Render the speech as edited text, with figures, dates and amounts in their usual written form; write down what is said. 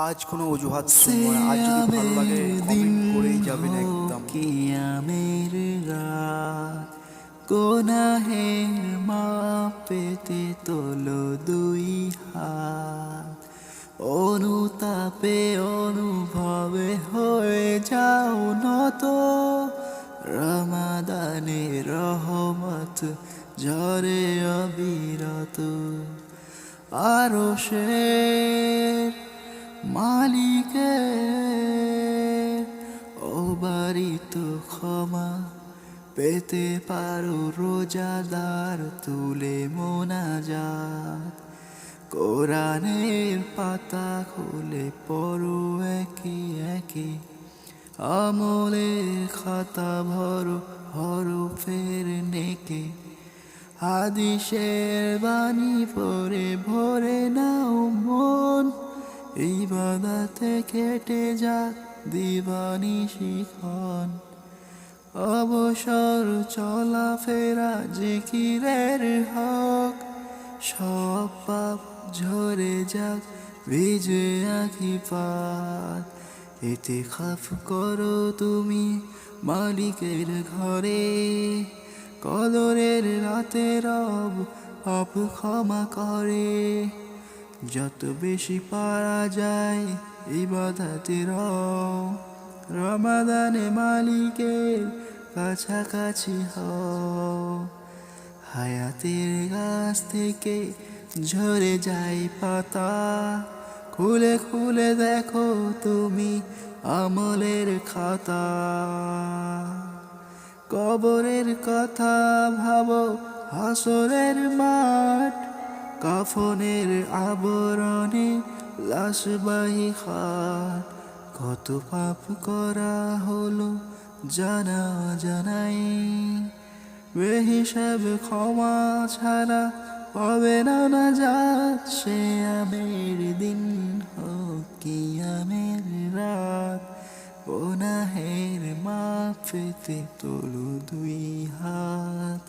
আজ কোনো অজুহাত শুনবো না। আজ যদি ভালো লাগে কমেন্ট করেই যাবেন একদম। কিয়ামের রাত গুনাহের মাপেতে তোলো দুই হাত, অনুতাপে অনুভবে হয়ে যাও নত, রমাদানের রহমত ঝরে অবিরত। আরশের মালিকের অবারিত ক্ষমা পেতে পারো রোজাদার তুলে মোনাজাত। কোরআনের পাতা খুলে পড়ো একে একে, আমলের খাতা ভরো হরফের নেকে। হাদিসের বাণী পড়ে ভরে নাও মন, ইবাদতে কেটে যাক দিবানিশিক্ষণ। অবসর চলাফেরা জিকিরের হক, সব পাপ ঝরে যাক ভিজে আঁখি পাত। ইতিকাফ করো তুমি মালিকের ঘরে, কদরের রাতে রব পাপ ক্ষমা করে। যত বেশি পারা যায় ইবাদতে রও, রমাদানে মালিকের কাছাকাছি হও। হায়াতের গাছ থেকে ঝরে যায় পাতা, খুলে খুলে দেখো তুমি আমলের খাতা। কবরের কথা ভাবো, হাসরের মাঠ, কাফনের আবরণে লাশবাহী খাট। কত পাপ করা হলো জানা জানাই, বেহিসাব ক্ষমা ছাড়া পাবে না নাজাত। সে আমের দিন হোক কিয়ামের রাত, গুনাহের মাপ পেতে তোলো দুই হাত।